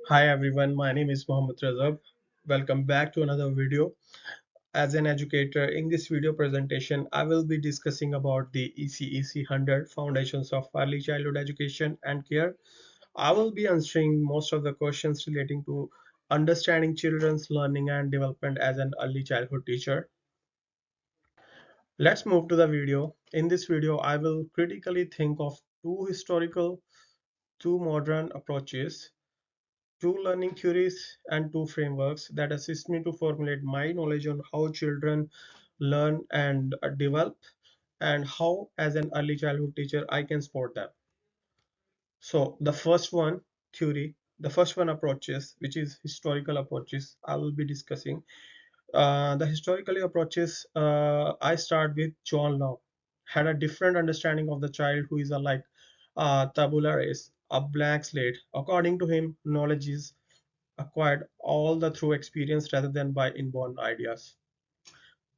Hi everyone, my name is Mohammed Razab. Welcome back to another video. As an educator, in this video presentation, I will be discussing about the ECEC100 Foundations of Early Childhood Education and Care. I will be answering most of the questions relating to understanding children's learning and development as an early childhood teacher. Let's move to the video. In this video, I will critically think of two historical, two modern approaches, two learning theories and two frameworks that assist me to formulate my knowledge on how children learn and develop and how as an early childhood teacher I can support them. So the first one theory, the first one approaches, which is historical approaches, I will be discussing. The historical approaches, I start with John Locke, had a different understanding of the child who is a like tabula rasa, a blank slate. According to him, knowledge is acquired all the through experience rather than by inborn ideas.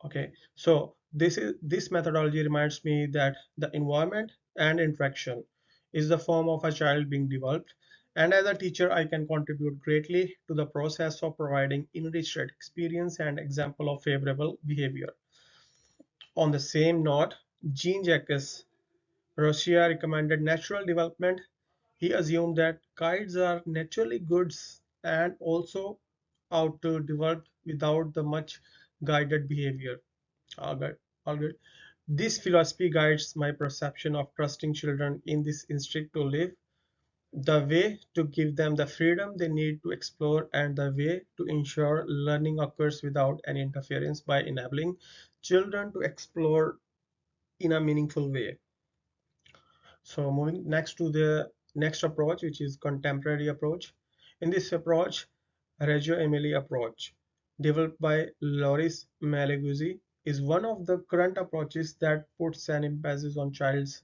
Okay, so this methodology reminds me that the environment and interaction is the form of a child being developed, and as a teacher I can contribute greatly to the process of providing enriched experience and example of favorable behavior. On the same note, Jean-Jacques Rousseau recommended natural development. He assumed that kids are naturally goods and also out to develop without the much guided behavior. All good. All good. This philosophy guides my perception of trusting children in this instinct to live, the way to give them the freedom they need to explore, and the way to ensure learning occurs without any interference by enabling children to explore in a meaningful way. So moving next to the next approach, which is contemporary approach. In this approach, Reggio Emilia approach, developed by Loris Malaguzzi, is one of the current approaches that puts an emphasis on child's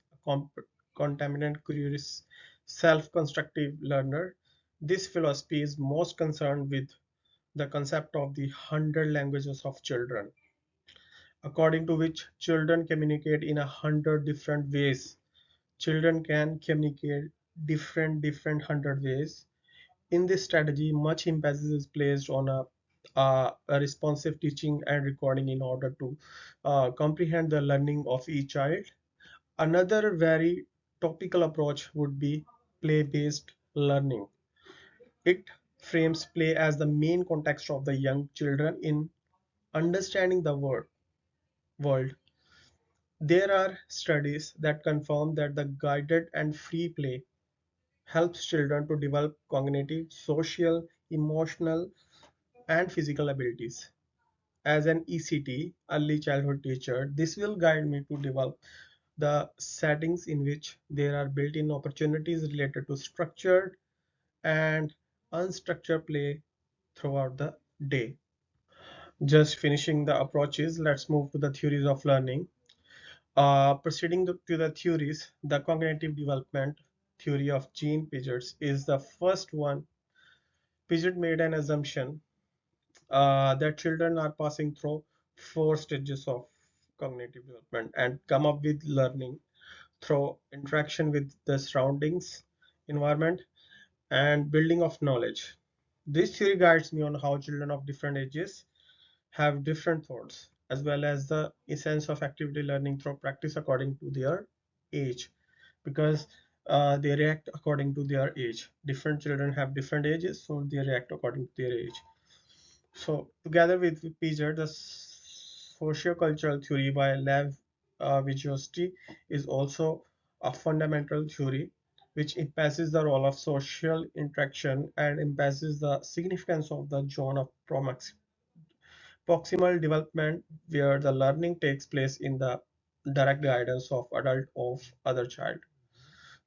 contaminant curious self-constructive learner. This philosophy is most concerned with the concept of the 100 languages of children, according to which children communicate in 100 different ways. Children can communicate different 100 ways. In this strategy, much emphasis is placed on a responsive teaching and recording in order to comprehend the learning of each child. Another very topical approach would be play-based learning. It frames play as the main context of the young children in understanding the world. There are studies that confirm that the guided and free play helps children to develop cognitive, social, emotional, and physical abilities. As an ECT, early childhood teacher, this will guide me to develop the settings in which there are built-in opportunities related to structured and unstructured play throughout the day. Just finishing the approaches, let's move to the theories of learning. Proceeding to the theories, the cognitive development theory of Jean Piaget is the first one. Piaget made an assumption that children are passing through four stages of cognitive development and come up with learning through interaction with the surroundings, environment, and building of knowledge. This theory guides me on how children of different ages have different thoughts, as well as the essence of activity learning through practice according to their age, because they react according to their age. Different children have different ages, so they react according to their age. So, together with Piaget, the sociocultural theory by Lev Vygotsky is also a fundamental theory which emphasizes the role of social interaction and emphasizes the significance of the zone of proximal development where the learning takes place in the direct guidance of adult of other child.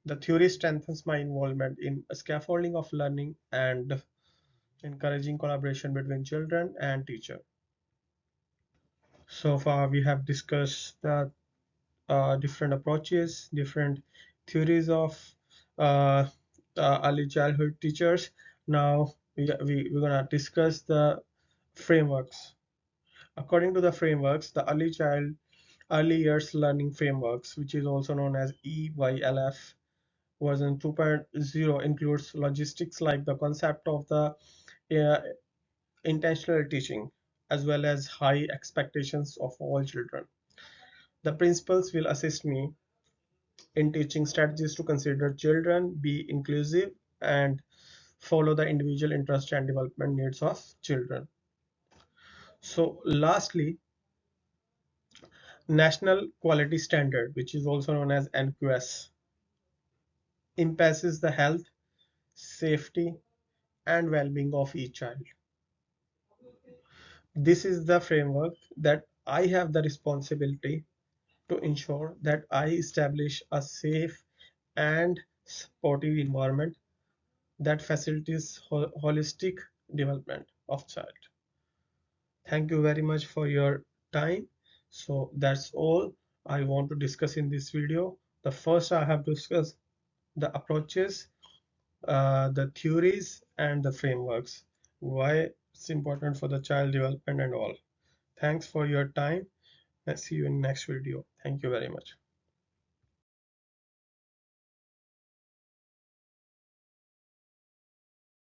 The theory strengthens my involvement in scaffolding of learning and encouraging collaboration between children and teacher. So far, we have discussed the different approaches, different theories of uh, early childhood teachers. Now, we're going to discuss the frameworks. According to the frameworks, the early years learning frameworks, which is also known as EYLF, version 2.0 includes logistics like the concept of the uh, intentional teaching, as well as high expectations of all children. The principles will assist me in teaching strategies to consider children, be inclusive, and follow the individual interest and development needs of children. So lastly, National Quality Standard, which is also known as NQS, impasses the health, safety, and well-being of each child. This is the framework that I have the responsibility to ensure that I establish a safe and supportive environment that facilitates holistic development of child. Thank you very much for your time. So that's all I want to discuss in this video. The first I have discussed the approaches, the theories, and the frameworks, why it's important for the child development and all. Thanks for your time. I'll see you in next video. Thank you very much.